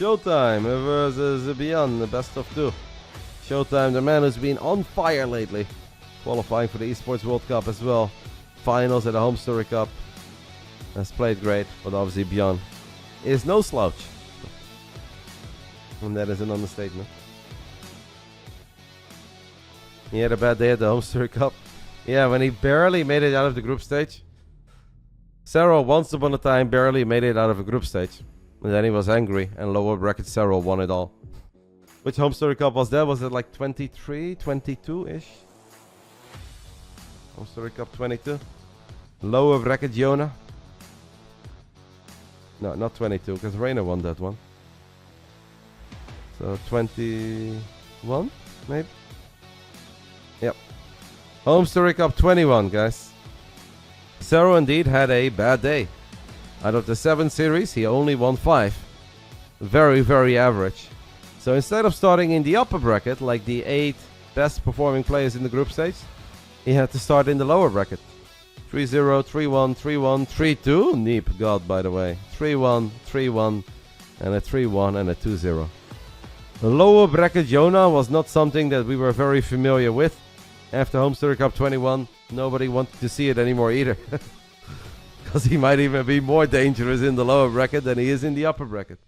ShoWTimE versus ByuN, the best of two. ShoWTimE, the man who's been on fire lately. Qualifying for the Esports World Cup as well. Finals at the Home Story Cup. Has played great, but obviously ByuN is no slouch. And that is an understatement. He had a bad day at the Home Story Cup. Yeah, when he barely made it out of the group stage. Serral once upon a time barely made it out of a group stage. And then he was angry, and lower bracket Serral won it all. Which Home Story Cup was that? Was it like 23, 22-ish? Home Story Cup 22. Lower bracket Jonah. No, not 22, because Reynor won that one. So 21, maybe? Yep. Home Story Cup 21, guys. Serral indeed had a bad day. Out of the 7 series, he only won 5. Very, very average. So instead of starting in the upper bracket, like the 8 best performing players in the group stage, he had to start in the lower bracket. 3-0, 3-1, 3-1, 3-2. Neep God, by the way. 3-1, 3-1, and a 3-1 and a 2-0. The lower bracket Jonah was not something that we were very familiar with. After Home Story Cup 21, nobody wanted to see it anymore either. Because he might even be more dangerous in the lower bracket than he is in the upper bracket.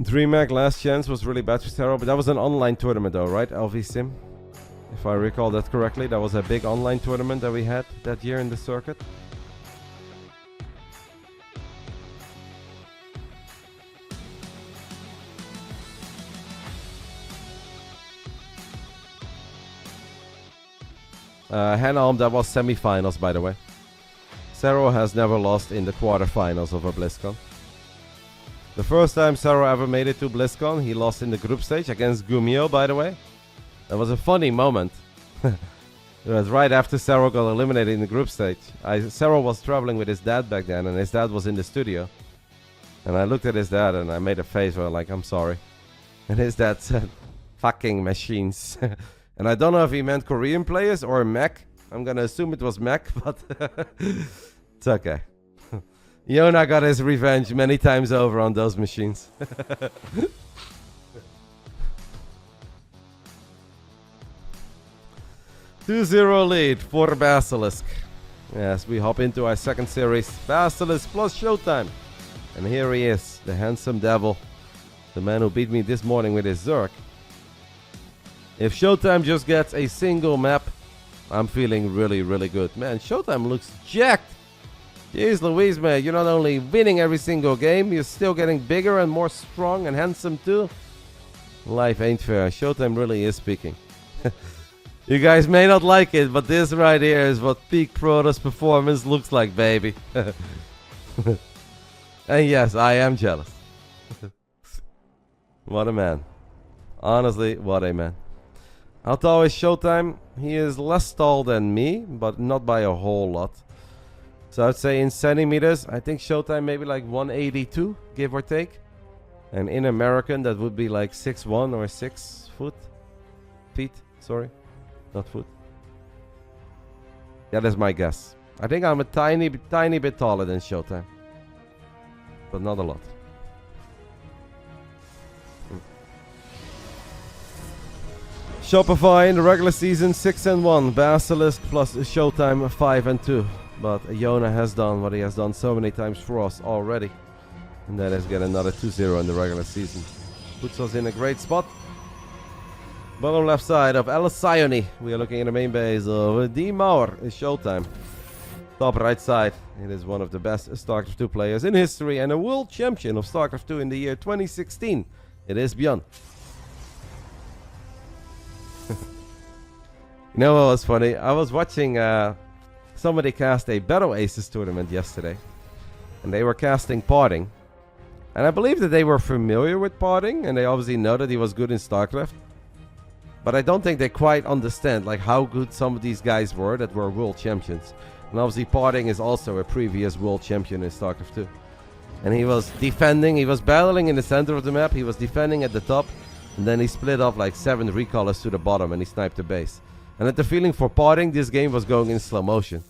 DreamHack last chance was really bad for Serral, but that was an online tournament though, right? LV Sim. If I recall that correctly, that was a big online tournament that we had that year in the circuit. Hanalm, that was semi-finals, by the way. Serral has never lost in the quarterfinals of a BlizzCon. The first time Serral ever made it to BlizzCon, he lost in the group stage against Gumio, by the way. That was a funny moment. It was right after Serral got eliminated in the group stage. Serral was traveling with his dad back then, and his dad was in the studio. And I looked at his dad, and I made a face where like, I'm sorry. And his dad said, fucking machines. And I don't know if he meant Korean players or mech. I'm gonna assume it was mech, but it's okay. Jonah got his revenge many times over on those machines. 2-0 lead for BASILISK. Yes, we hop into our second series. BASILISK plus ShoWTimE. And here he is, the handsome devil. The man who beat me this morning with his Zerg. If ShoWTimE just gets a single map, I'm feeling really, really good. Man, ShoWTimE looks jacked. Jeez Louise, man, you're not only winning every single game, you're still getting bigger and more strong and handsome too. Life ain't fair. ShoWTimE really is speaking. You guys may not like it, but this right here is what peak Protoss performance looks like, baby. And yes, I am jealous. What a man. Honestly, what a man. How tall is ShoWTimE? He is less tall than me, but not by a whole lot. So I'd say in centimeters, I think ShoWTimE maybe like 182, give or take. And in American, that would be like 6'1" or 6 foot. Feet, sorry. Not foot. That is my guess. I think I'm a tiny bit taller than ShoWTimE. But not a lot. Shopify in the regular season 6-1. BASILISK plus ShoWTimE 5-2. But Jonah has done what he has done so many times for us already. And that is get another 2-0 in the regular season. Puts us in a great spot. Bottom left side of Alcyone. We are looking at the main base of D Mauer is ShoWTimE. Top right side. It is one of the best StarCraft 2 players in history and a world champion of StarCraft 2 in the year 2016. It is ByuN. You know what was funny? I was watching somebody cast a Battle Aces tournament yesterday. And they were casting Parting. And I believe that they were familiar with Parting. And they obviously know that he was good in StarCraft. But I don't think they quite understand like how good some of these guys were that were world champions. And obviously Parting is also a previous world champion in StarCraft 2. And he was defending, he was battling in the center of the map. He was defending at the top. And then he split off like 7 recallers to the bottom and he sniped the base. And I had the feeling for Parting, this game was going in slow motion.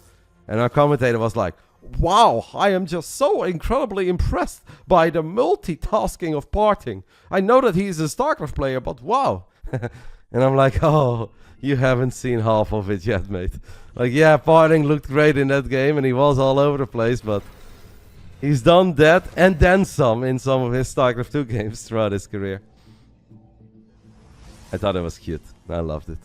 And our commentator was like, wow, I am just so incredibly impressed by the multitasking of parting. I know that he's a StarCraft player, but wow. And I'm like, oh, you haven't seen half of it yet, mate. Like, yeah, parting looked great in that game, and he was all over the place, but he's done that and then some in some of his StarCraft 2 games throughout his career. I thought it was cute. I loved it.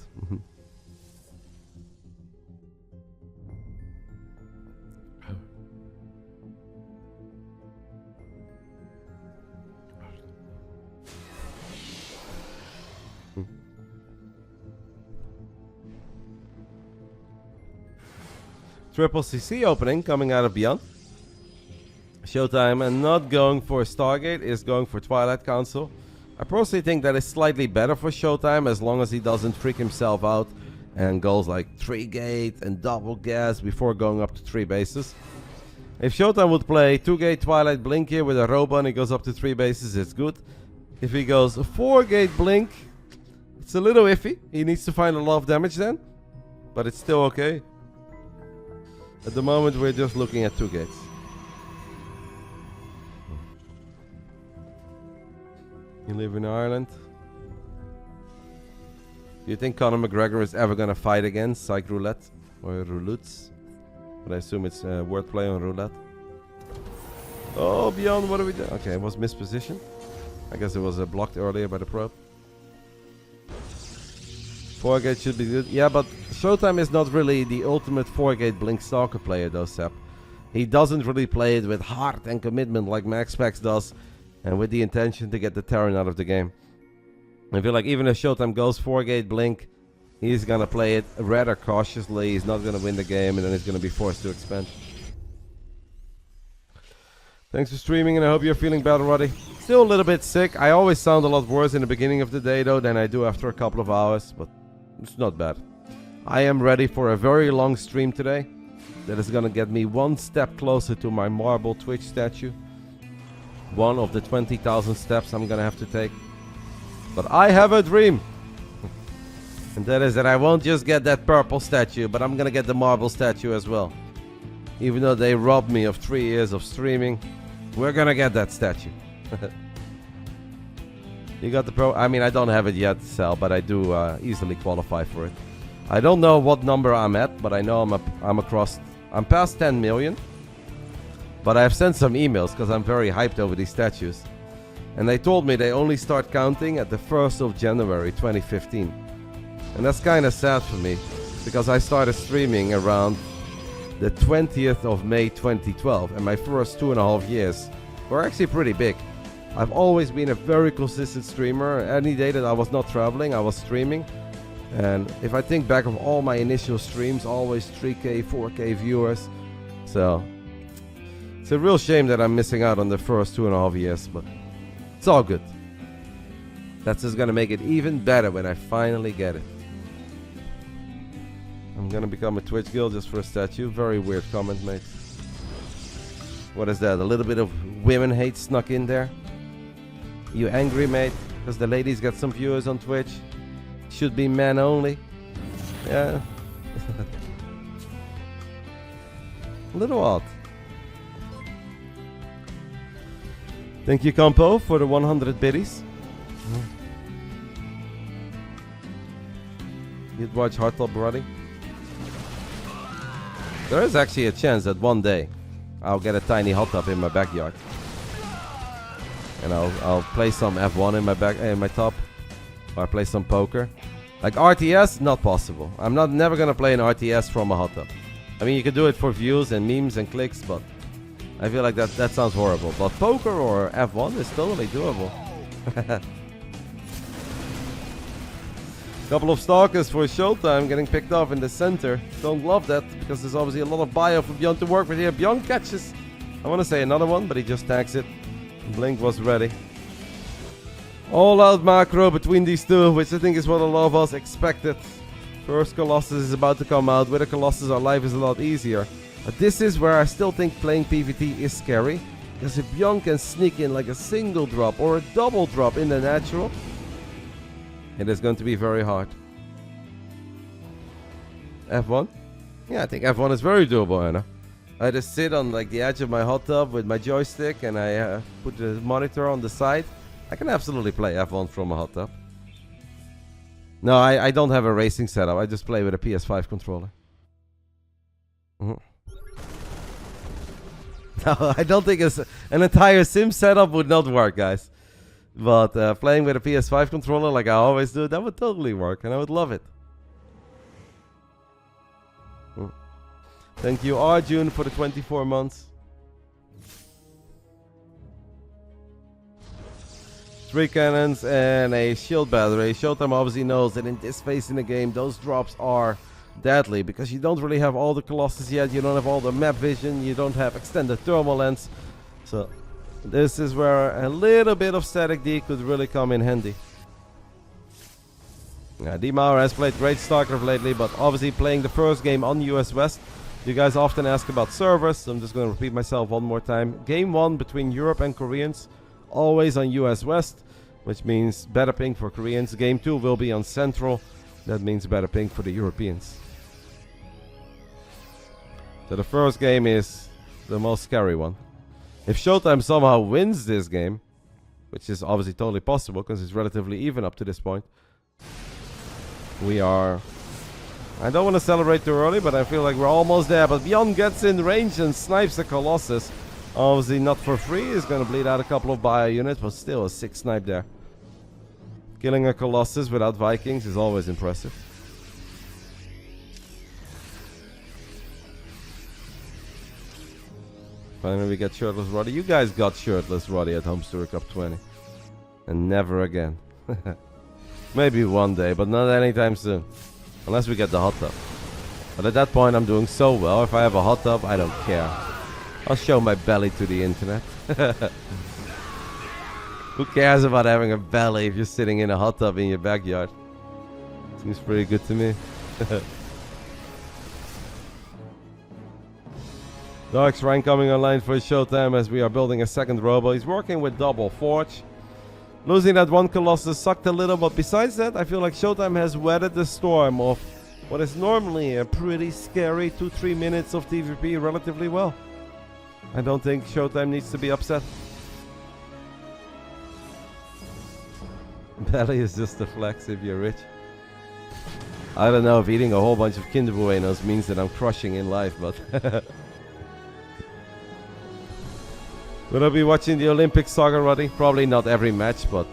Triple CC opening coming out of ByuN. ShoWTimE and not going for Stargate is going for Twilight Council. I personally think that is slightly better for ShoWTimE as long as he doesn't freak himself out and goes like 3 gate and double gas before going up to 3 bases. If ShoWTimE would play 2 gate Twilight Blink here with a Robo and he goes up to 3 bases, it's good. If he goes 4 gate Blink, it's a little iffy. He needs to find a lot of damage then, but it's still okay. At the moment, we're just looking at 2 gates. You live in Ireland. Do you think Conor McGregor is ever going to fight again? Psych Roulette or Roulets? But I assume it's wordplay on Roulette. Oh, ByuN, what do we do? Okay, it was mispositioned. I guess it was blocked earlier by the probe. 4 gate should be good. Yeah, but ShoWTimE is not really the ultimate 4 gate Blink Stalker player though, Sep. He doesn't really play it with heart and commitment like MaxPax does, and with the intention to get the Terran out of the game. I feel like even if ShoWTimE goes 4 gate Blink, he's gonna play it rather cautiously. He's not gonna win the game, and then he's gonna be forced to expand. Thanks for streaming, and I hope you're feeling better, Roddy. Still a little bit sick. I always sound a lot worse in the beginning of the day though than I do after a couple of hours, but it's not bad. I am ready for a very long stream today that is gonna get me one step closer to my marble Twitch statue. One of the 20,000 steps I'm gonna have to take. But I have a dream. And that is that I won't just get that purple statue, but I'm gonna get the marble statue as well. Even though they robbed me of 3 years of streaming, we're gonna get that statue. You got the pro? I mean, I don't have it yet, Sal, but I do easily qualify for it. I don't know what number I'm at, but I know I'm past 10 million. But I've sent some emails because I'm very hyped over these statues. And they told me they only start counting at the 1st of January 2015. And that's kind of sad for me, because I started streaming around the 20th of May 2012, and my first 2.5 years were actually pretty big. I've always been a very consistent streamer. Any day that I was not traveling, I was streaming. And if I think back of all my initial streams, always 3K, 4K viewers. So it's a real shame that I'm missing out on the first 2.5 years, but it's all good. That's just gonna make it even better when I finally get it. I'm gonna become a Twitch guild just for a statue. Very weird comment, mate. What is that? A little bit of women hate snuck in there? You angry, mate? Because the ladies got some viewers on Twitch? Should be men only? Yeah. A little odd. Thank you, Campo, for the 100 biddies. You'd watch Hardtop Roddy? There is actually a chance that one day I'll get a tiny hot tub in my backyard. And I'll play some F1 in my top. Or I'll play some poker. Like RTS, not possible. I'm never gonna play an RTS from a hot tub. I mean, you can do it for views and memes and clicks, but I feel like that sounds horrible. But poker or F1 is totally doable. Couple of stalkers for ShoWTimE getting picked off in the center. Don't love that, because there's obviously a lot of bio for ByuN to work with here. ByuN catches, I want to say another one, but he just tags it. Blink was ready. All out macro between these two, which I think is what a lot of us expected. First Colossus is about to come out. With a Colossus, our life is a lot easier. But this is where I still think playing PvT is scary. Because if ByuN can sneak in like a single drop or a double drop in the natural, it is going to be very hard. F1. Yeah, I think F1 is very doable, Anna. I just sit on like the edge of my hot tub with my joystick and I put the monitor on the side. I can absolutely play F1 from a hot tub. No, I don't have a racing setup. I just play with a PS5 controller. No, I don't think an entire sim setup would not work, guys. But playing with a PS5 controller like I always do, that would totally work and I would love it. Thank you, Arjun, for the 24 months. 3 cannons and a shield battery. ShoWTimE obviously knows that in this phase in the game, those drops are deadly because you don't really have all the Colossus yet. You don't have all the map vision. You don't have extended thermal lens. So this is where a little bit of static D could really come in handy. Yeah, D-Mauer has played great Starcraft lately, but obviously playing the first game on US West. You guys often ask about servers, so I'm just going to repeat myself one more time. Game 1 between Europe and Koreans, always on US West, which means better ping for Koreans. Game 2 will be on Central, that means better ping for the Europeans. So the first game is the most scary one. If ShoWTimE somehow wins this game, which is obviously totally possible because it's relatively even up to this point, we are... I don't want to celebrate too early, but I feel like we're almost there. But ByuN gets in range and snipes the Colossus. Obviously not for free. He's going to bleed out a couple of bio units, but still a 6 snipe there. Killing a Colossus without Vikings is always impressive. Finally we get shirtless Roddy. You guys got shirtless Roddy at Home Story Cup 20. And never again. Maybe one day, but not anytime soon. Unless we get the hot tub. But at that point I'm doing so well. If I have a hot tub, I don't care. I'll show my belly to the internet. Who cares about having a belly if you're sitting in a hot tub in your backyard? Seems pretty good to me. Dark's rank coming online for ShoWTimE as we are building a second robo. He's working with double forge. Losing that one Colossus sucked a little, but besides that, I feel like ShoWTimE has weathered the storm of what is normally a pretty scary 2-3 minutes of TVP relatively well. I don't think ShoWTimE needs to be upset. Belly is just a flex if you're rich. I don't know if eating a whole bunch of Kinder Buenos means that I'm crushing in life, but... Will I be watching the Olympic saga, Roddy? Probably not every match, but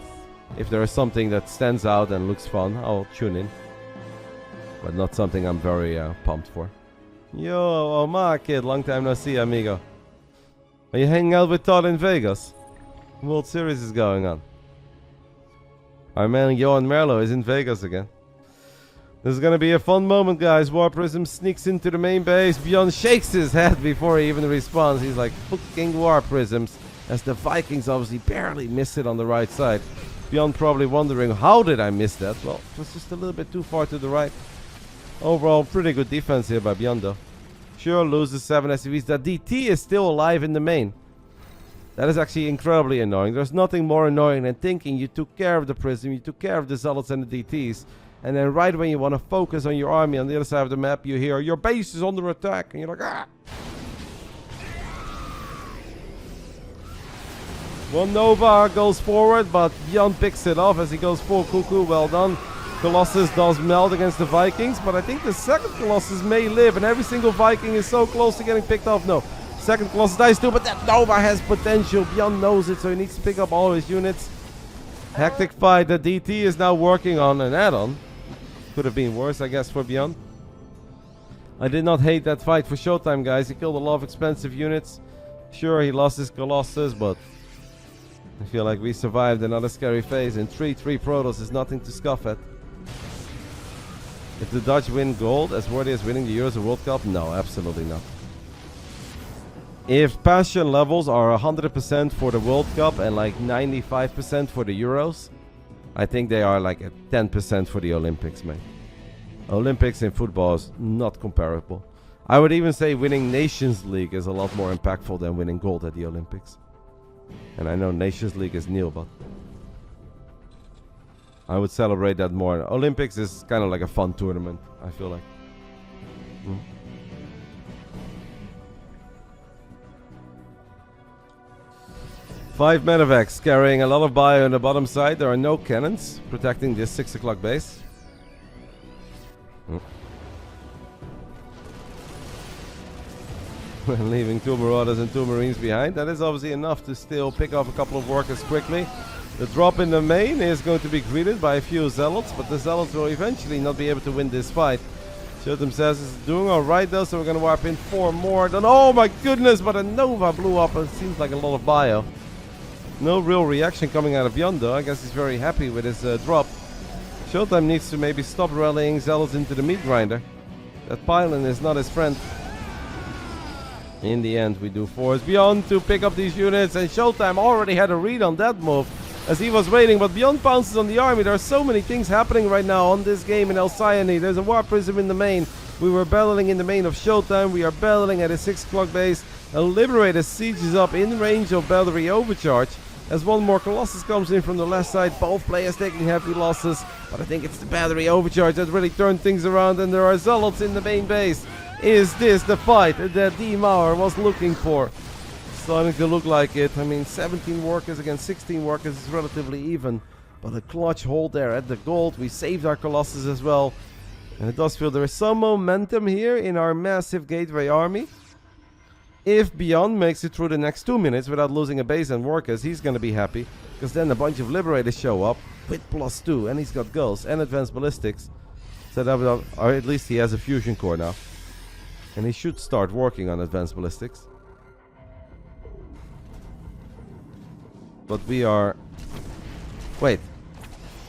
if there is something that stands out and looks fun, I'll tune in. But not something I'm very pumped for. Yo, Omar kid, long time no see, amigo. Are you hanging out with Todd in Vegas? World Series is going on. Our man Johan Merlo is in Vegas again. This is gonna be a fun moment, guys. War Prism sneaks into the main base. ByuN shakes his head before he even responds. He's like, fucking War Prisms. As the Vikings obviously barely missed it on the right side. ByuN probably wondering, how did I miss that? Well, it was just a little bit too far to the right. Overall, pretty good defense here by ByuN though. Sure, loses 7 SCVs. That DT is still alive in the main. That is actually incredibly annoying. There's nothing more annoying than thinking you took care of the Prism, you took care of the Zealots and the DTs. And then right when you want to focus on your army on the other side of the map, you hear, your base is under attack. And you're like, ah! One Nova goes forward, but ByuN picks it off as he goes full cuckoo. Well done. Colossus does melt against the Vikings, but I think the second Colossus may live, and every single Viking is so close to getting picked off. No, second Colossus dies too, but that Nova has potential. ByuN knows it, so he needs to pick up all his units. Hectic fight. The DT is now working on an add-on. Could have been worse, I guess, for ByuN. I did not hate that fight for ShoWTimE, guys. He killed a lot of expensive units. Sure, he lost his Colossus, but I feel like we survived another scary phase, and 3-3 Protoss is nothing to scoff at. If the Dutch win gold as worthy as winning the Euros or World Cup? No, absolutely not. If passion levels are 100% for the World Cup and like 95% for the Euros, I think they are like at 10% for the Olympics, man. Olympics in football is not comparable. I would even say winning Nations League is a lot more impactful than winning gold at the Olympics. And I know Nations League is nil, but I would celebrate that more. Olympics is kind of like a fun tournament, I feel like. 5 medevacs carrying a lot of bio on the bottom side. There are no cannons protecting this 6 o'clock base. Leaving 2 marauders and 2 marines behind. That is obviously enough to still pick off a couple of workers quickly. The drop in the main is going to be greeted by a few zealots, but the zealots will eventually not be able to win this fight. ShoWTimE says it's doing alright though, so we're going to warp in 4 more. Then, oh my goodness, but a Nova blew up. It seems like a lot of bio. No real reaction coming out of ByuN though. I guess he's very happy with his drop. ShoWTimE needs to maybe stop rallying zealots into the meat grinder. That pylon is not his friend. In the end, we do force ByuN to pick up these units, and ShoWTimE already had a read on that move as he was waiting, but ByuN pounces on the army. There are so many things happening right now on this game in El Cyane. There's a war prism in the main. We were battling in the main of ShoWTimE. We are battling at a 6 o'clock base. A Liberator sieges up in range of battery overcharge as one more Colossus comes in from the left side. Both players taking heavy losses, but I think it's the battery overcharge that really turned things around, and there are zealots in the main base. Is this the fight that D. Mauer was looking for? Starting to look like it. I mean, 17 workers against 16 workers is relatively even, but a clutch hold there at the gold. We saved our Colossus as well, and it does feel there is some momentum here in our massive gateway army. If ByuN makes it through the next 2 minutes without losing a base and workers, he's going to be happy, because then a bunch of Liberators show up with +2, and he's got gulls and advanced ballistics. So that, or at least he has a fusion core now, and he should start working on advanced ballistics. But we are... Wait.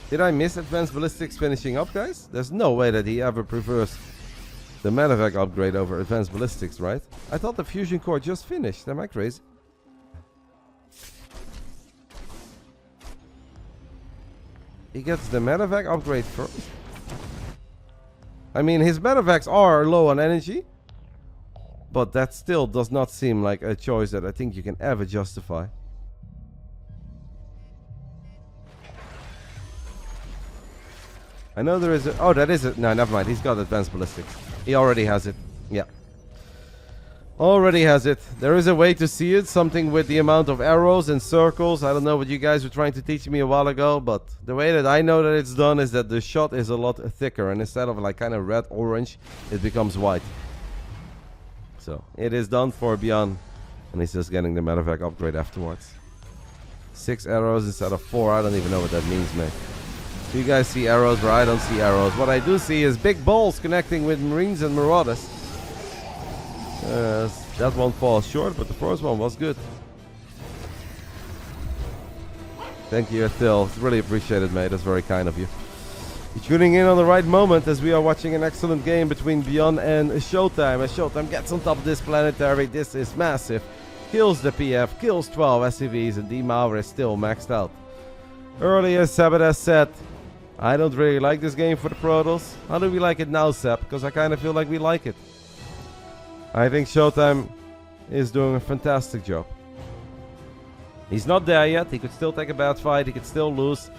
Did I miss advanced ballistics finishing up, guys? There's no way that he ever prefers the medevac upgrade over advanced ballistics, right? I thought the fusion core just finished. Am I crazy? He gets the medevac upgrade first. I mean, his medevacs are low on energy, but that still does not seem like a choice that I think you can ever justify. I know there is a... Oh, that is it. No, never mind. He's got advanced ballistics. He already has it. Yeah. Already has it. There is a way to see it. Something with the amount of arrows and circles. I don't know what you guys were trying to teach me a while ago, but the way that I know that it's done is that the shot is a lot thicker, and instead of like kind of red-orange, it becomes white. So, it is done for ByuN, and he's just getting the medevac upgrade afterwards. 6 arrows instead of 4. I don't even know what that means, mate. You guys see arrows where I don't see arrows. What I do see is big balls connecting with Marines and Marauders. That one falls short, but the first one was good. Thank you, Till. It's really appreciated, mate. That's very kind of you. You're tuning in on the right moment as we are watching an excellent game between ByuN and ShoWTimE. As ShoWTimE gets on top of this planetary, this is massive. Kills the PF, kills 12 SCVs, and D. Mauer is still maxed out. Earlier, Sabbath has said, I don't really like this game for the Protoss. How do we like it now, Seb? Because I kind of feel like we like it. I think ShoWTimE is doing a fantastic job. He's not there yet. He could still take a bad fight. He could still lose.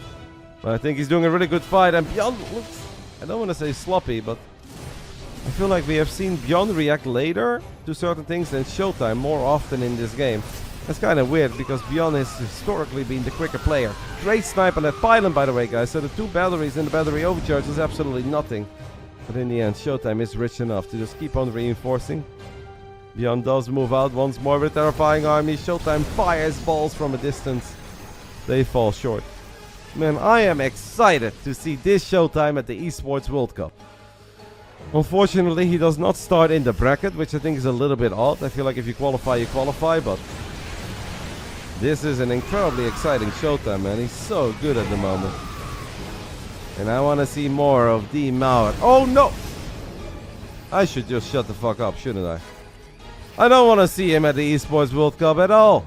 But I think he's doing a really good fight. And ByuN looks, I don't want to say sloppy, but I feel like we have seen ByuN react later to certain things than ShoWTimE more often in this game. That's kind of weird, because ByuN has historically been the quicker player. Great snipe on that pylon, by the way, guys. So the 2 batteries and the battery overcharge is absolutely nothing. But in the end, ShoWTimE is rich enough to just keep on reinforcing. ByuN does move out once more with a terrifying army. ShoWTimE fires balls from a distance. They fall short. Man, I am excited to see this ShoWTimE at the Esports World Cup. Unfortunately, he does not start in the bracket, which I think is a little bit odd. I feel like if you qualify, but... this is an incredibly exciting ShoWTimE, man. He's so good at the moment. And I want to see more of D. Mauer. Oh, no! I should just shut the fuck up, shouldn't I? I don't want to see him at the Esports World Cup at all.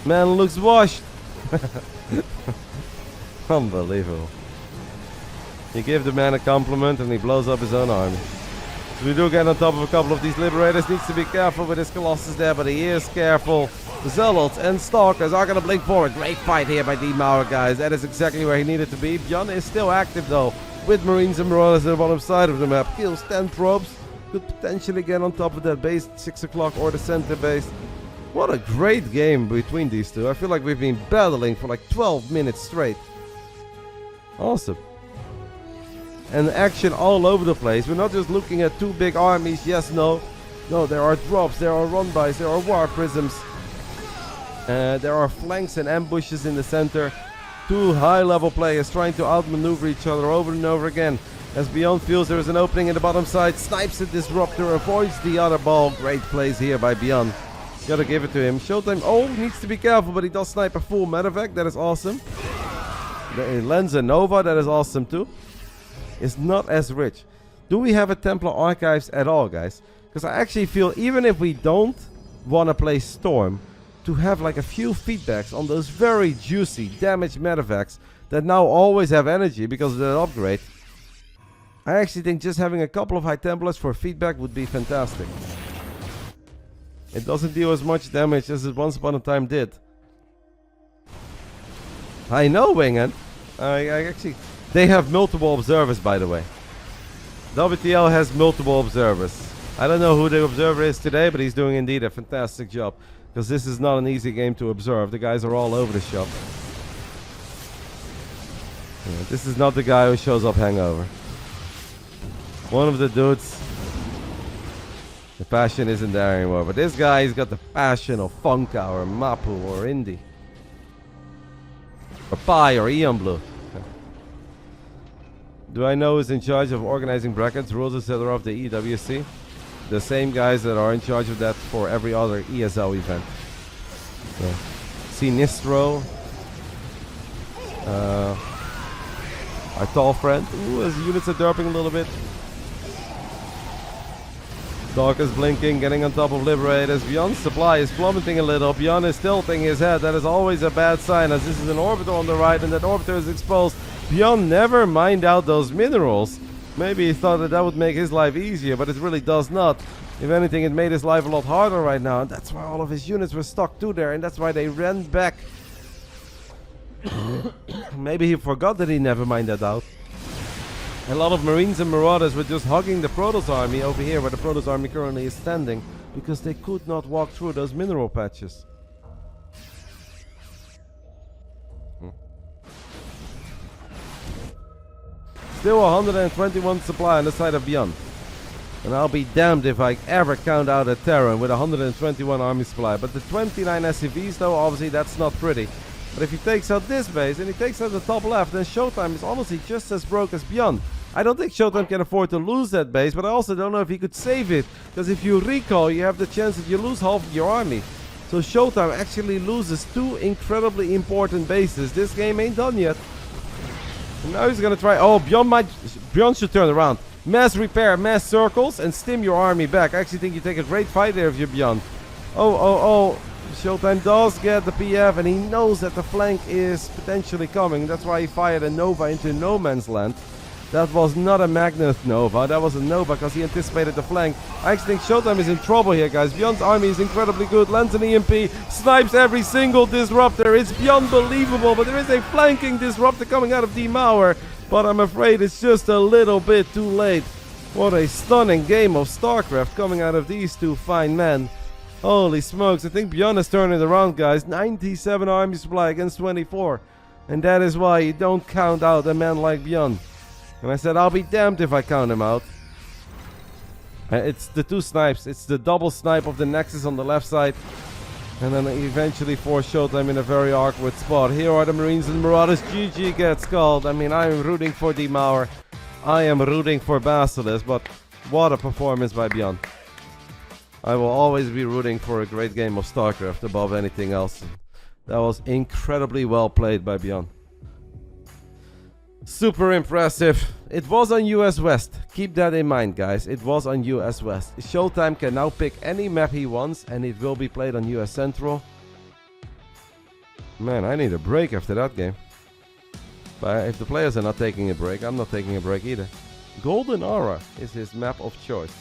Man looks washed. Unbelievable. You give the man a compliment and he blows up his own army. So we do get on top of a couple of these Liberators. Needs to be careful with his Colossus there, but he is careful. The Zealots and Stalkers are going to blink forward. Great fight here by D. Mauer, guys. That is exactly where he needed to be. ByuN is still active, though, with Marines and Marauders at the bottom side of the map. Kills 10 probes. Could potentially get on top of that base at 6 o'clock or the center base. What a great game between these two. I feel like we've been battling for like 12 minutes straight. Awesome. And action all over the place. We're not just looking at two big armies. Yes, no. No, there are drops, there are run-bys, there are war prisms. There are flanks and ambushes in the center. Two high-level players trying to outmaneuver each other over and over again. As ByuN feels there is an opening in the bottom side, snipes a disruptor, avoids the other ball. Great plays here by ByuN. Gotta give it to him. ShoWTimE needs to be careful, but he does snipe a full medevac. That is awesome. He lands a Nova. That is awesome too. It's not as rich. Do we have a Templar Archives at all, guys? Because I actually feel even if we don't want to play Storm, to have like a few feedbacks on those very juicy damaged medevacs that now always have energy because of that upgrade. I actually think just having a couple of High Templars for feedback would be fantastic. It doesn't deal as much damage as it once upon a time did. I know, Wingen. I actually... They have multiple observers, by the way. WTL has multiple observers. I don't know who the observer is today, but he's doing indeed a fantastic job. Because this is not an easy game to observe. The guys are all over the shop. Yeah, this is not the guy who shows up hangover. One of the dudes... The passion isn't there anymore. But this guy, he's got the passion of Funka or Mapu or Indie. Or Pi or Eon Blue. Do I know who's in charge of organizing brackets, rules, etc. of the EWC? The same guys that are in charge of that for every other ESL event. So, Sinistro. Our tall friend. Ooh, his units are derping a little bit. Dark is blinking, getting on top of Liberators. ByuN's supply is plummeting a little. ByuN is tilting his head. That is always a bad sign, as this is an Orbiter on the right and that Orbiter is exposed. ByuN never mined out those minerals. Maybe he thought that would make his life easier, but it really does not. If anything, it made his life a lot harder right now. And that's why all of his units were stuck to there, and that's why they ran back. Maybe he forgot that he never mined that out. A lot of Marines and Marauders were just hugging the Protoss army over here, where the Protoss army currently is standing, because they could not walk through those mineral patches. Still 121 supply on the side of ByuN. And I'll be damned if I ever count out a Terran with 121 army supply. But the 29 SCVs though, obviously that's not pretty. But if he takes out this base and he takes out the top left, then ShoWTimE is honestly just as broke as ByuN. I don't think ShoWTimE can afford to lose that base, but I also don't know if he could save it. Because if you recall, you have the chance that you lose half of your army. So ShoWTimE actually loses two incredibly important bases. This game ain't done yet. And now he's gonna try. Oh, ByuN should turn around. Mass repair, mass circles, and stim your army back. I actually think you take a great fight there if you're ByuN. Oh. ShoWTimE does get the PF, and he knows that the flank is potentially coming. That's why he fired a Nova into no man's land. That was not a Magnet Nova. That was a Nova because he anticipated the flank. I actually think ShoWTimE is in trouble here, guys. ByuN's army is incredibly good. Lands an EMP, snipes every single disruptor. It's beyond believable, but there is a flanking disruptor coming out of D-Mauer. But I'm afraid it's just a little bit too late. What a stunning game of Starcraft coming out of these two fine men. Holy smokes, I think ByuN is turning it around, guys. 97 army supply against 24. And that is why you don't count out a man like ByuN. And I said, I'll be damned if I count him out. It's the two snipes. It's the double snipe of the Nexus on the left side. And then eventually force ShoWTimE in a very awkward spot. Here are the Marines and Marauders. GG gets called. I mean, I am rooting for D-Mauer. I am rooting for Basilisk. But what a performance by ByuN. I will always be rooting for a great game of StarCraft above anything else. That was incredibly well played by ByuN. Super impressive. It was on US West. Keep that in mind, guys. It was on US West. ShoWTimE can now pick any map he wants, and it will be played on US Central. Man, I need a break after that game. But if the players are not taking a break, I'm not taking a break either. Golden Aura is his map of choice.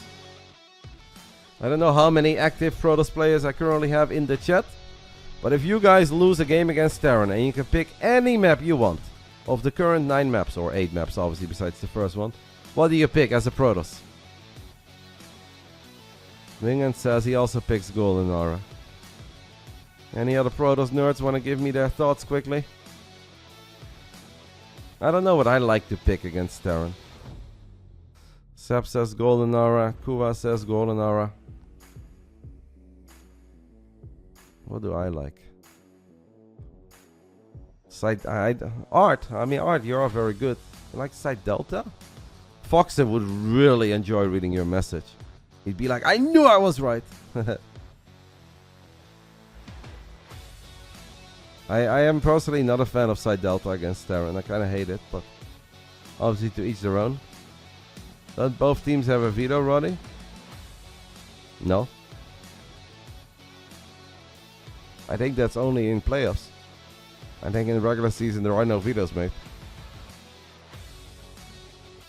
I don't know how many active Protoss players I currently have in the chat. But if you guys lose a game against Terran and you can pick any map you want, of the current 9 maps, or 8 maps obviously besides the first one, what do you pick as a Protoss? Wingen says he also picks Golden Aura. Any other Protoss nerds want to give me their thoughts quickly? I don't know what I like to pick against Terran. Seb says Golden Aura. Kuva says Golden Aura. What do I like? Art. I mean, Art, you're all very good. You like Side Delta? Foxer would really enjoy reading your message. He'd be like, I knew I was right. I am personally not a fan of Side Delta against Terran. I kind of hate it, but obviously to each their own. Don't both teams have a veto, Roddy? No. I think that's only in playoffs. I think in the regular season there are no vetoes, mate.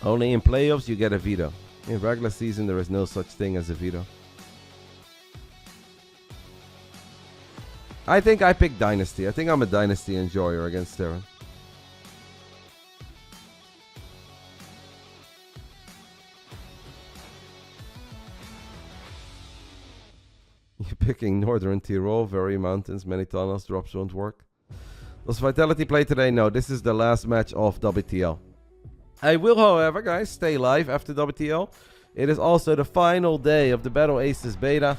Only in playoffs you get a veto. In regular season there is no such thing as a veto. I think I picked Dynasty. I think I'm a Dynasty enjoyer against Terran. You're picking Northern Tyrol, very mountains, many tunnels, drops won't work. Does Vitality play today? No, this is the last match of WTL. I will, however, guys, stay live after WTL. It is also the final day of the Battle Aces beta.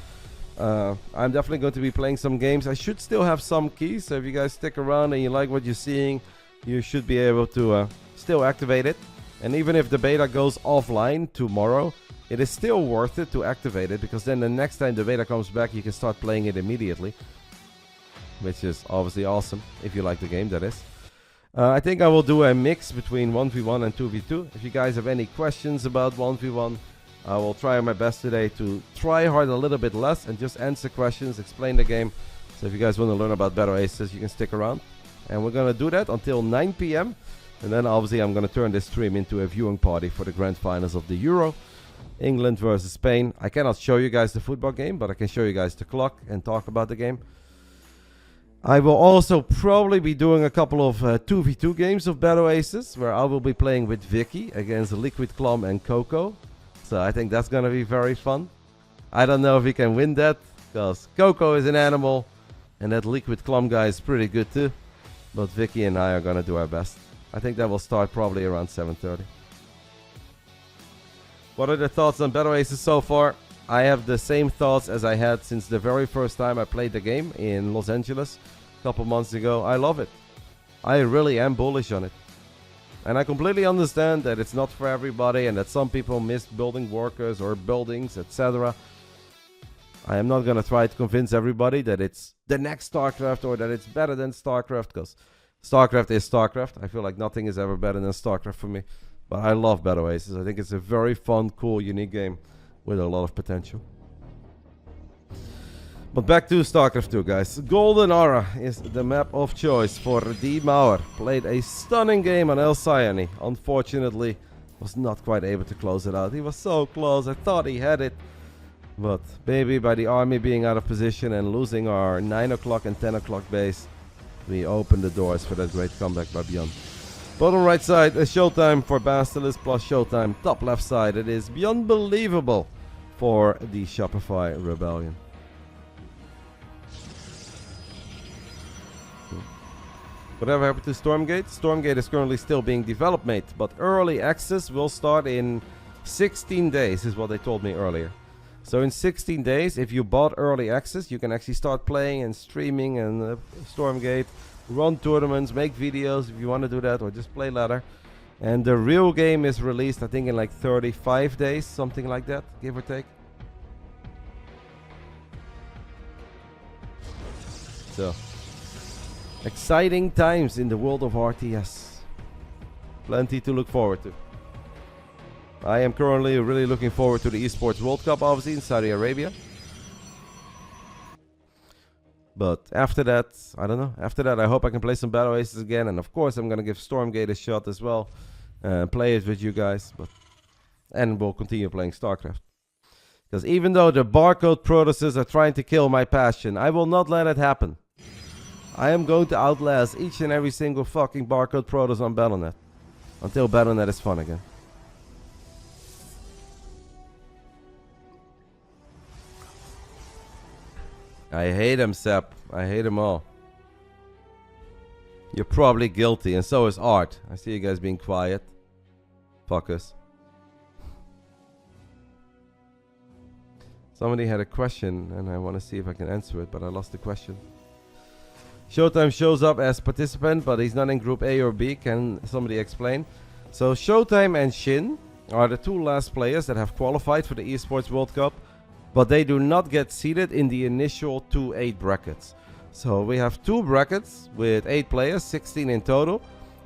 I'm definitely going to be playing some games. I should still have some keys, so if you guys stick around and you like what you're seeing, you should be able to still activate it. And even if the beta goes offline tomorrow, it is still worth it to activate it, because then the next time the beta comes back, you can start playing it immediately. Which is obviously awesome, if you like the game, that is. I think I will do a mix between 1v1 and 2v2. If you guys have any questions about 1v1, I will try my best today to try hard a little bit less and just answer questions, explain the game. So if you guys want to learn about Battle Aces, you can stick around. And we're going to do that until 9 p.m. And then obviously I'm going to turn this stream into a viewing party for the grand finals of the Euro. England versus Spain. I cannot show you guys the football game, but I can show you guys the clock and talk about the game. I will also probably be doing a couple of 2v2 games of Battle Aces, where I will be playing with Vicky against Liquid Clum and Coco. So I think that's going to be very fun. I don't know if we can win that, because Coco is an animal, and that Liquid Clum guy is pretty good too. But Vicky and I are going to do our best. I think that will start probably around 7:30. What are the thoughts on Battle Aces so far? I have the same thoughts as I had since the very first time I played the game in Los Angeles a couple months ago. I love it. I really am bullish on it. And I completely understand that it's not for everybody and that some people miss building workers or buildings, etc. I am not going to try to convince everybody that it's the next Starcraft or that it's better than Starcraft, because Starcraft is Starcraft. I feel like nothing is ever better than Starcraft for me. But I love Battle Aces. I think it's a very fun, cool, unique game with a lot of potential. But back to StarCraft 2, guys. Golden Aura is the map of choice for D. Mauer. Played a stunning game on El Sayani. Unfortunately, was not quite able to close it out. He was so close. I thought he had it. But maybe by the army being out of position and losing our 9 o'clock and 10 o'clock base, we opened the doors for that great comeback by ByuN. Bottom right side is ShoWTimE for BASILISK plus ShoWTimE. Top left side, it is ByuNbelievable for the Shopify Rebellion. Whatever happened to Stormgate? Stormgate is currently still being developed, mate, but early access will start in 16 days, is what they told me earlier. So in 16 days, if you bought early access, you can actually start playing and streaming and Stormgate, run tournaments, make videos if you want to do that, or just play ladder. And the real game is released, I think, in like 35 days, something like that, give or take. So, exciting times in the world of RTS. Plenty to look forward to. I am currently really looking forward to the Esports World Cup, obviously, in Saudi Arabia. But after that, I don't know. After that, I hope I can play some Battle Aces again. And of course, I'm going to give Stormgate a shot as well. Play it with you guys. And we'll continue playing StarCraft. Because even though the barcode Protosses are trying to kill my passion, I will not let it happen. I am going to outlast each and every single fucking barcode Protoss on Battle.net. Until Battle.net is fun again. I hate him, Sep. I hate him all. You're probably guilty, and so is Art. I see you guys being quiet. Fuckers. Somebody had a question, and I want to see if I can answer it, but I lost the question. ShoWTimE shows up as participant, but he's not in Group A or B. Can somebody explain? So ShoWTimE and Shin are the two last players that have qualified for the Esports World Cup, but they do not get seeded in the initial 2-8 brackets. So we have 2 brackets with 8 players, 16 in total.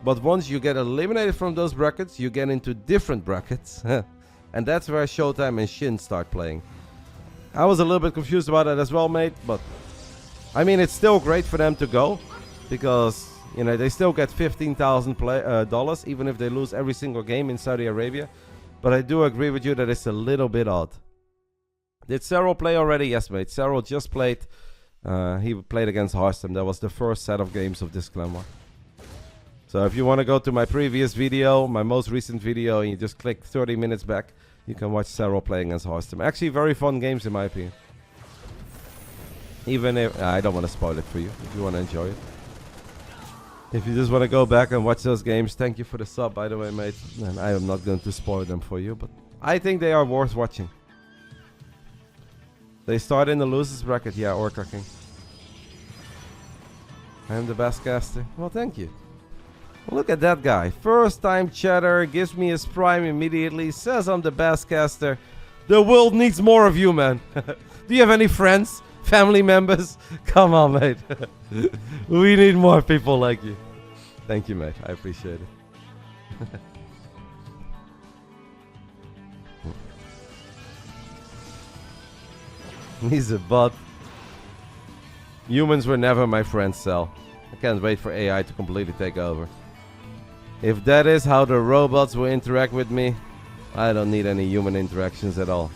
But once you get eliminated from those brackets, you get into different brackets. And that's where ShoWTimE and Shin start playing. I was a little bit confused about that as well, mate. But I mean, it's still great for them to go. Because, you know, they still get $15,000 even if they lose every single game in Saudi Arabia. But I do agree with you that it's a little bit odd. Did Serral play already? Yes, mate. Serral just played. He played against RotterdaM. That was the first set of games of this clan war. So if you want to go to my previous video, my most recent video, and you just click 30 minutes back, you can watch Serral playing against RotterdaM. Actually, very fun games in my opinion. Even if I don't want to spoil it for you, if you want to enjoy it. If you just want to go back and watch those games, thank you for the sub, by the way, mate. And I am not going to spoil them for you, but I think they are worth watching. They start in the losers bracket, yeah, Orca King. I'm the best caster. Well, thank you. Well, look at that guy. First time chatter, gives me his prime immediately, says I'm the best caster. The world needs more of you, man. Do you have any friends? Family members? Come on, mate. We need more people like you. Thank you, mate. I appreciate it. He's a bot. Humans were never my friends, Cell. I can't wait for AI to completely take over. If that is how the robots will interact with me, I don't need any human interactions at all.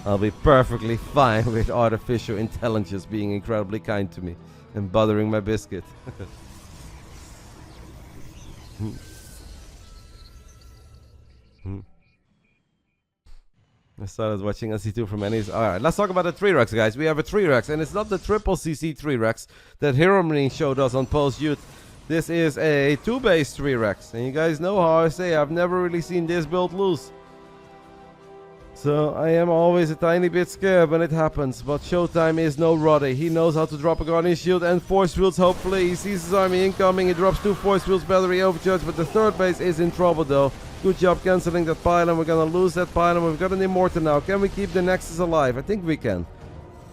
I'll be perfectly fine with artificial intelligence being incredibly kind to me and buttering my biscuit. I started watching LC2 from Annie's. Alright, let's talk about the 3-Rex, guys. We have a 3-Rex, and it's not the triple CC 3-Rex that Hiromin showed us on Post Youth. This is a 2-base 3-Rex. And you guys know how I say, I've never really seen this build lose. So I am always a tiny bit scared when it happens. But ShoWTimE is no Roddy. He knows how to drop a Guardian Shield and Force Fields, hopefully. He sees his army incoming. He drops 2 Force Fields, battery overcharge. But the 3rd base is in trouble, though. Good job cancelling that pylon. We're gonna lose that pylon. We've got an Immortal now. Can we keep the Nexus alive? I think we can.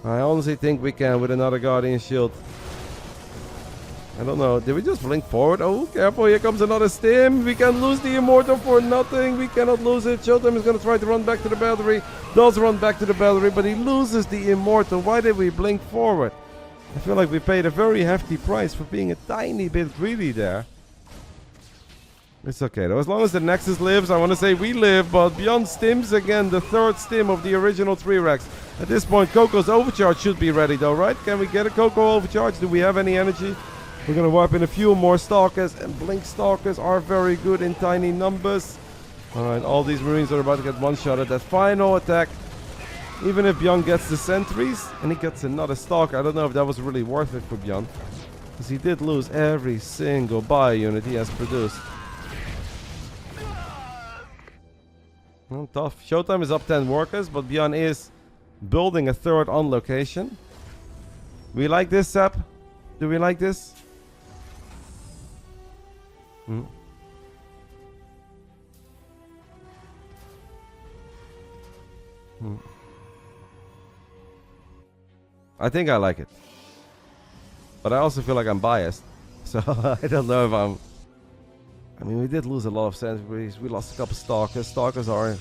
I honestly think we can with another Guardian Shield. I don't know. Did we just blink forward? Oh, careful. Here comes another stim. We can lose the Immortal for nothing. We cannot lose it. ShoWTimE is going to try to run back to the battery. Does run back to the battery, but he loses the Immortal. Why did we blink forward? I feel like we paid a very hefty price for being a tiny bit greedy there. It's okay though. As long as the Nexus lives, I want to say we live, but ByuN stims again. The 3rd stim of the original 3-Rex. At this point, Coco's overcharge should be ready though, right? Can we get a Coco overcharge? Do we have any energy? We're going to wipe in a few more Stalkers, and Blink Stalkers are very good in tiny numbers. Alright, all these Marines are about to get one-shot at that final attack. Even if ByuN gets the sentries, and he gets another Stalker, I don't know if that was really worth it for ByuN. Because he did lose every single bio unit he has produced. Well, tough. ShoWTimE is up 10 workers, but ByuN is building a 3rd on location. We like this, Sap? Do we like this? I think I like it. But I also feel like I'm biased. So I don't know if I'm... I mean, we did lose a lot of sentries. We lost a couple Stalkers. Stalkers are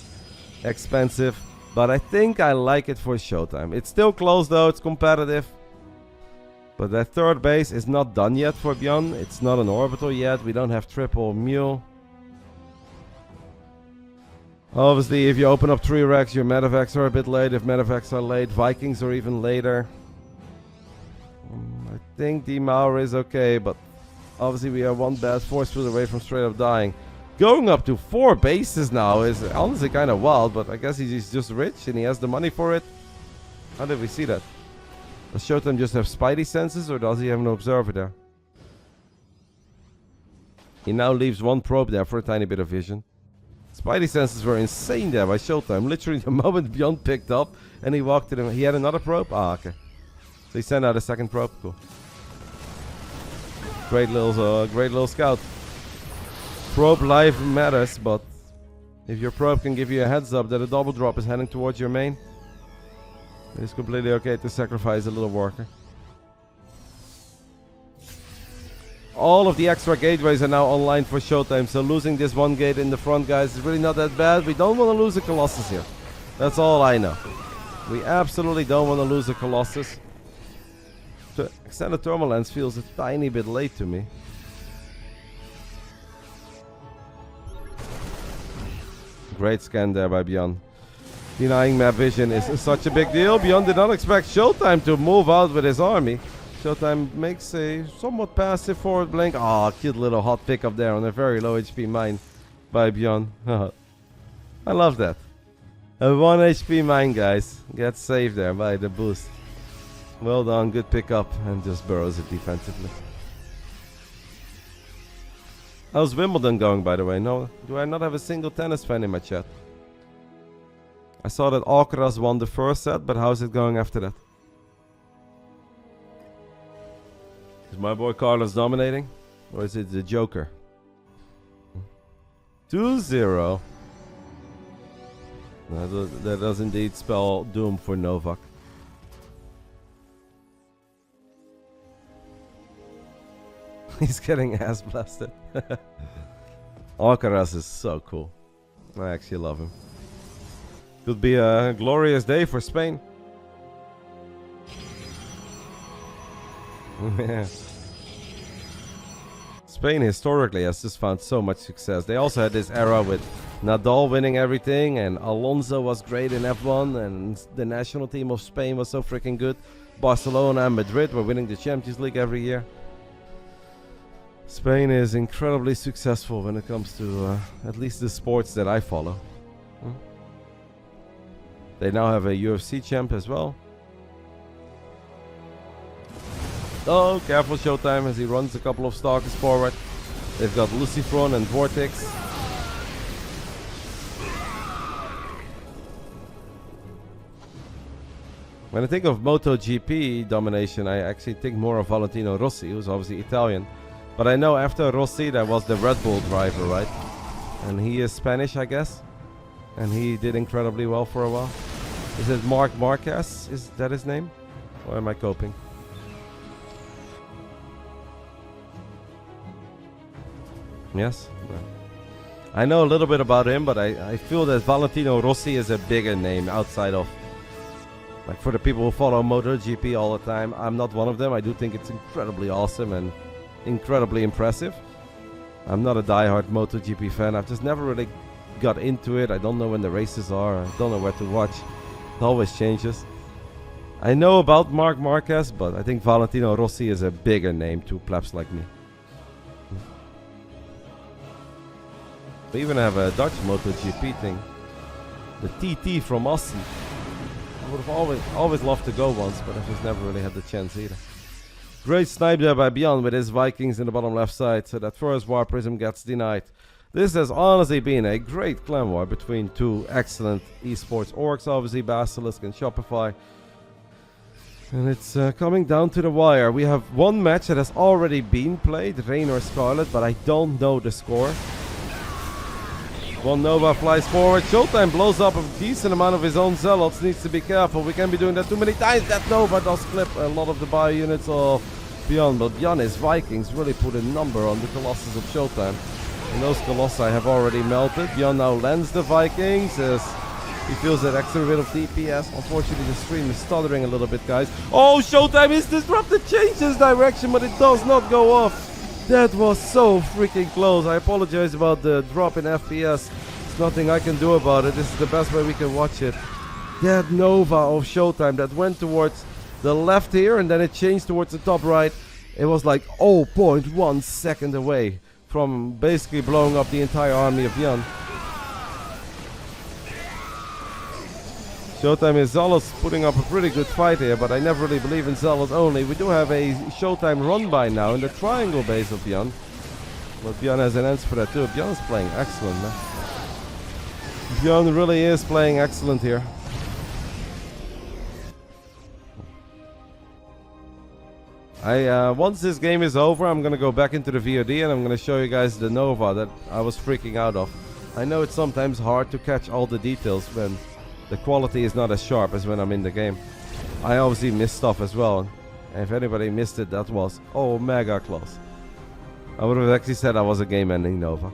expensive. But I think I like it for ShoWTimE. It's still close though. It's competitive. But that 3rd base is not done yet for ByuN. It's not an orbital yet. We don't have triple mule. Obviously, if you open up 3-Rex, your medevacs are a bit late. If medevacs are late, Vikings are even later. I think the Maur is okay, but obviously we are 1 bad force field away from straight up dying. Going up to 4 bases now is honestly kind of wild, but I guess he's just rich and he has the money for it. How did we see that? Does ShoWTimE just have spidey senses, or does he have an observer there? He now leaves one probe there for a tiny bit of vision. Spidey senses were insane there by ShoWTimE. Literally the moment ByuN picked up and he walked to him. He had another probe? Ah, okay. So he sent out a second probe. Cool. Great little scout. Probe life matters, but if your probe can give you a heads up that a double drop is heading towards your main, it's completely okay to sacrifice a little worker. All of the extra gateways are now online for ShoWTimE, so losing this one gate in the front, guys, is really not that bad. We don't want to lose a Colossus here. That's all I know. We absolutely don't want to lose a Colossus. The extended thermal lens feels a tiny bit late to me. Great scan there by ByuN. Denying map vision is such a big deal. ByuN did not expect ShoWTimE to move out with his army. ShoWTimE makes a somewhat passive forward blink. Ah, cute little hot pickup there on a very low HP mine by ByuN. I love that. A 1 HP mine, guys. Gets saved there by the boost. Well done, good pickup, and just burrows it defensively. How's Wimbledon going, by the way? No, do I not have a single tennis fan in my chat? I saw that Alcaraz won the first set, but how's it going after that? Is my boy Carlos dominating? Or is it the Joker? 2-0. That does indeed spell doom for Novak. He's getting ass blasted. Alcaraz is so cool. I actually love him. Could be a glorious day for Spain. Spain historically has just found so much success. They also had this era with Nadal winning everything, and Alonso was great in F1, and the national team of Spain was so freaking good. Barcelona and Madrid were winning the Champions League every year. Spain is incredibly successful when it comes to at least the sports that I follow. They now have a UFC champ as well. Oh, careful ShoWTimE as he runs a couple of stalkers forward. They've got Lucifron and Vortex. When I think of MotoGP domination, I actually think more of Valentino Rossi, who's obviously Italian. But I know after Rossi, there was the Red Bull driver, right? And he is Spanish, I guess. And he did incredibly well for a while. Is it Marc Marquez? Is that his name? Or am I coping? Yes? I know a little bit about him, but I feel that Valentino Rossi is a bigger name outside of... Like for the people who follow MotoGP all the time, I'm not one of them. I do think it's incredibly awesome and incredibly impressive. I'm not a diehard MotoGP fan. I've just never really got into it. I don't know when the races are. I don't know where to watch. It always changes. I know about Marc Marquez, but I think Valentino Rossi is a bigger name to plebs like me. We even have a Dutch MotoGP thing. The TT from Aussie. I would have always loved to go once, but I've just never really had the chance either. Great snipe there by ByuN with his Vikings in the bottom left side, so that first War Prism gets denied. This has honestly been a great clan war between two excellent esports orgs, obviously BASILISK and Shopify. And it's coming down to the wire. We have one match that has already been played, Reynor Scarlet, but I don't know the score. One Nova flies forward. ShoWTimE blows up a decent amount of his own zealots. Needs to be careful. We can't be doing that too many times. That Nova does clip a lot of the bio units of ByuN. But ByuN, his Vikings, really put a number on the Colossus of ShoWTimE. And those Colossi have already melted. ByuN now lands the Vikings as he feels that extra bit of DPS. Unfortunately, the stream is stuttering a little bit, guys. Oh, ShoWTimE is disrupted. Changes direction, but it does not go off. That was so freaking close. I apologize about the drop in FPS. There's nothing I can do about it. This is the best way we can watch it. That Nova of ShoWTimE that went towards the left here and then it changed towards the top right. It was like 0.1 second away from basically blowing up the entire army of ByuN. ShoWTimE is Zealous putting up a pretty good fight here, but I never really believe in Zealous only. We do have a ShoWTimE run by now in the triangle base of ByuN. But ByuN has an answer for that too. ByuN is playing excellent, man. ByuN really is playing excellent here. Once this game is over, I'm gonna go back into the VOD and I'm gonna show you guys the Nova that I was freaking out of. I know it's sometimes hard to catch all the details when the quality is not as sharp as when I'm in the game. I obviously missed stuff as well. And if anybody missed it, that was mega close. I would have actually said I was a game-ending Nova.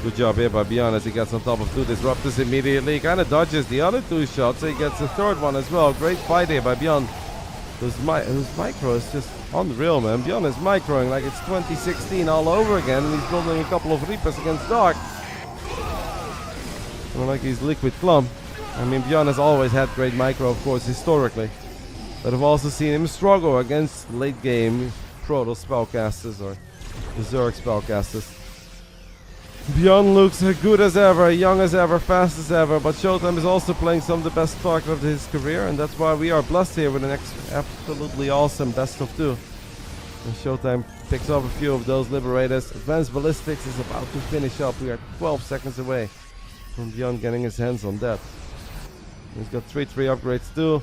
Good job here by ByuN as he gets on top of 2 disruptors immediately. Kind of dodges the other 2 shots, so he gets the 3rd one as well. Great fight here by ByuN. His micro is just unreal, man. ByuN is microing like it's 2016 all over again, and he's building a couple of Reapers against Dark. Like he's Liquid Clump. I mean, ByuN has always had great micro, of course, historically. But I've also seen him struggle against late game Proto spellcasters or Zerg spellcasters. ByuN looks good as ever, young as ever, fast as ever, but ShoWTimE is also playing some of the best Starcraft of his career, and that's why we are blessed here with an absolutely awesome best of 2. And ShoWTimE picks up a few of those Liberators. Advanced Ballistics is about to finish up. We are 12 seconds away from ByuN getting his hands on that. He's got 3-3 upgrades too.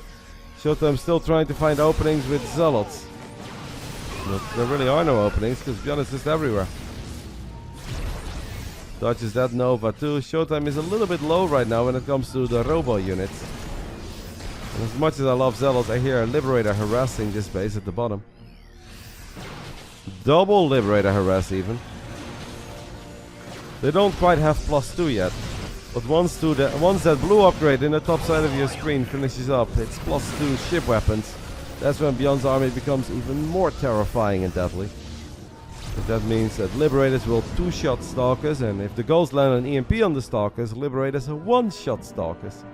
ShoWTimE still trying to find openings with Zealots. But there really are no openings because ByuN is just everywhere. Dodges that Nova too. ShoWTimE is a little bit low right now when it comes to the robo units. And as much as I love Zealots, I hear a Liberator harassing this base at the bottom. Double Liberator harass even. They don't quite have +2 yet. But once that blue upgrade in the top side of your screen finishes up, it's +2 ship weapons. That's when ByuN's army becomes even more terrifying and deadly. But that means that Liberators will 2-shot Stalkers, and if the Ghost land an EMP on the Stalkers, Liberators are 1-shot Stalkers.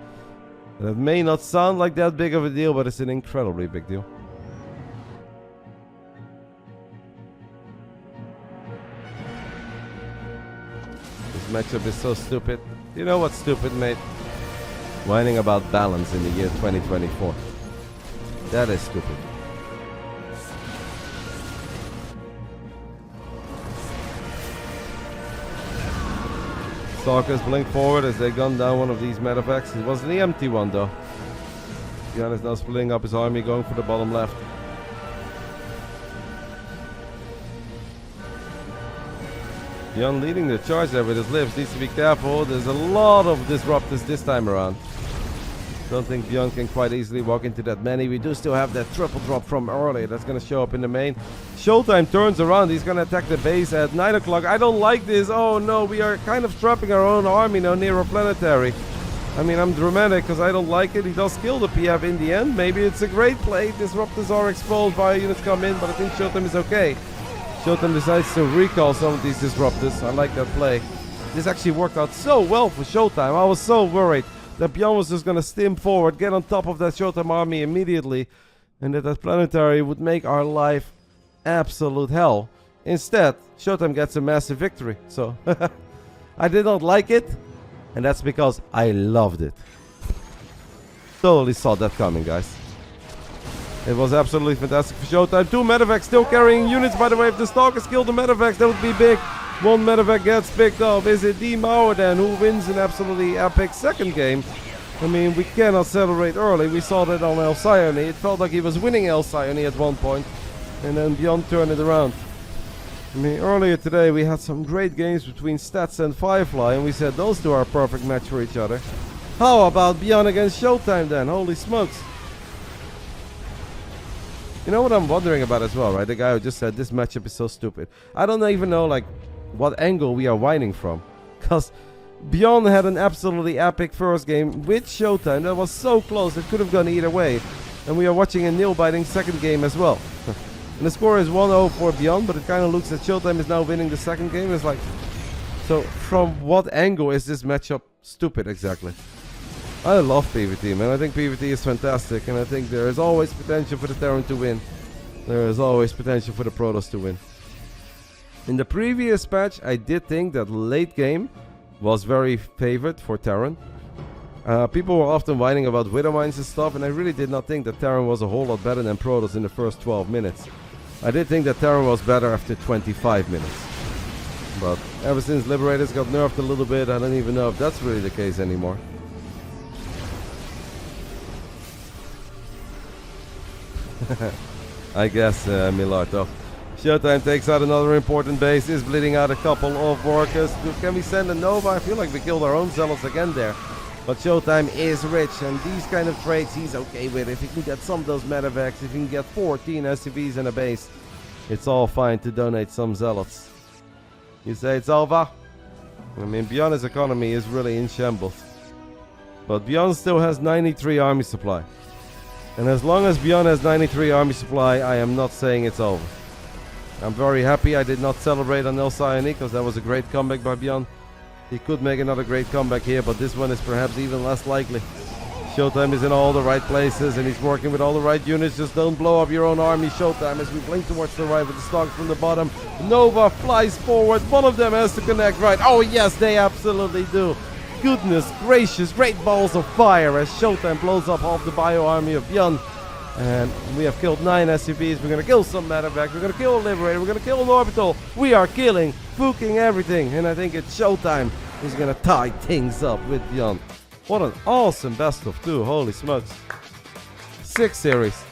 And it may not sound like that big of a deal, but it's an incredibly big deal. This matchup is so stupid. You know what's stupid, mate? Whining about balance in the year 2024. That is stupid. Stalkers blink forward as they gun down one of these medevacts. It wasn't the empty one though. ByuN is now splitting up his army, going for the bottom left. ByuN leading the charge there with his lips. Needs to be careful. There's a lot of disruptors this time around. Don't think ByuN can quite easily walk into that many. We do still have that triple drop from earlier. That's going to show up in the main. ShoWTimE turns around. He's going to attack the base at 9 o'clock. I don't like this. Oh no, we are kind of trapping our own army now near a planetary. I mean, I'm dramatic because I don't like it. He does kill the PF in the end. Maybe it's a great play. Disruptors are exposed, bio units come in, but I think ShoWTimE is okay. ShoWTimE decides to recall some of these disruptors. I like that play. This actually worked out so well for ShoWTimE. I was so worried that ByuN was just going to stim forward, get on top of that ShoWTimE army immediately, and that planetary would make our life absolute hell. Instead, ShoWTimE gets a massive victory. So, I did not like it, and that's because I loved it. Totally saw that coming, guys. It was absolutely fantastic for ShoWTimE. 2 medevacs still carrying units, by the way. If the Stalkers kill the medevacs, that would be big. 1 medevac gets picked up. Is it D-Mauer then who wins an absolutely epic second game? I mean, we cannot celebrate early. We saw that on Alcyone. It felt like he was winning Alcyone at one point. And then ByuN turned it around. I mean, earlier today we had some great games between Stats and Firefly. And we said those two are a perfect match for each other. How about ByuN against ShoWTimE then? Holy smokes. You know what I'm wondering about as well, right? The guy who just said this matchup is so stupid. I don't even know, like, what angle we are whining from. Because ByuN had an absolutely epic first game with ShoWTimE that was so close it could have gone either way. And we are watching a nail-biting second game as well. And the score is 1-0 for ByuN, but it kind of looks that ShoWTimE is now winning the second game. It's like, so from what angle is this matchup stupid exactly? I love PvT, man. I think PvT is fantastic, and I think there is always potential for the Terran to win. There is always potential for the Protoss to win. In the previous patch, I did think that late game was very favored for Terran. People were often whining about Widow Mines and stuff, and I really did not think that Terran was a whole lot better than Protoss in the first 12 minutes. I did think that Terran was better after 25 minutes. But ever since Liberators got nerfed a little bit, I don't even know if that's really the case anymore. I guess, Milarto. ShoWTimE takes out another important base, is bleeding out a couple of workers. Can we send a Nova? I feel like we killed our own Zealots again there. But ShoWTimE is rich, and these kind of trades he's okay with. If he can get some of those medevacs, if he can get 14 SCVs in a base, it's all fine to donate some Zealots. You say it's over? I mean, ByuN's economy is really in shambles. But ByuN still has 93 army supply. And as long as ByuN has 93 army supply, I am not saying it's over. I'm very happy I did not celebrate on El Sayani, because that was a great comeback by ByuN. He could make another great comeback here, but this one is perhaps even less likely. ShoWTimE is in all the right places, and he's working with all the right units. Just don't blow up your own army, ShoWTimE, as we blink towards the right with the stocks from the bottom. Nova flies forward. One of them has to connect right. Oh, yes, they absolutely do. Goodness gracious, great balls of fire as ShoWTimE blows up half the bio army of ByuN. And we have killed 9 SCVs. We're going to kill some medevac. We're going to kill a Liberator. We're going to kill an Orbital. We are killing, fucking everything. And I think it's ShoWTimE who's going to tie things up with ByuN. What an awesome best of 2. Holy smokes. 6 series.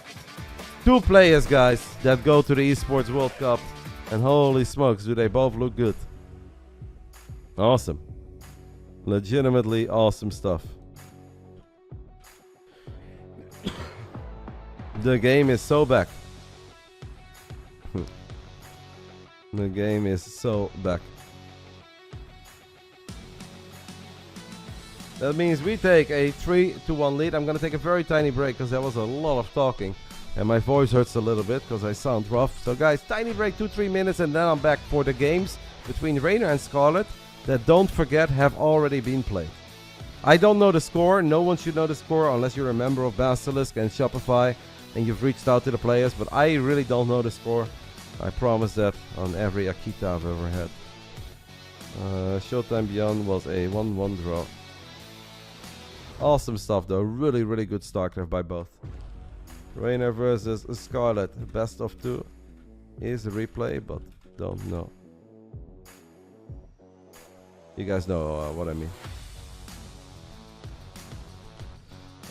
2 players, guys, that go to the Esports World Cup. And holy smokes, do they both look good. Awesome. Legitimately awesome stuff. The game is so back. The game is so back. That means we take a 3-1 lead. I'm going to take a very tiny break because there was a lot of talking. And my voice hurts a little bit because I sound rough. So guys, tiny break, 2-3 minutes, and then I'm back for the games between Reynor and Scarlet that, don't forget, have already been played. I don't know the score. No one should know the score unless you're a member of BASILISK and Shopify and you've reached out to the players, but I really don't know the score. I promise that on every Akita I've ever had. ShoWTimE ByuN was a 1-1 draw. Awesome stuff though. Really, really good Starcraft by both. Reynor versus Scarlet. Best of 2 is a replay, but don't know. You guys know what I mean.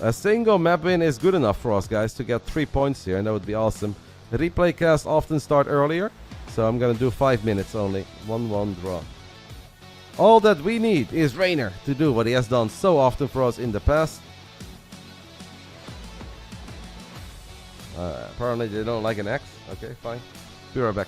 A single map win is good enough for us, guys, to get 3 points here, and that would be awesome. The replay casts often start earlier, so I'm gonna do 5 minutes only. 1-1 draw. All that we need is Reynor to do what he has done so often for us in the past. Apparently they don't like an X. Okay, fine. Be right back.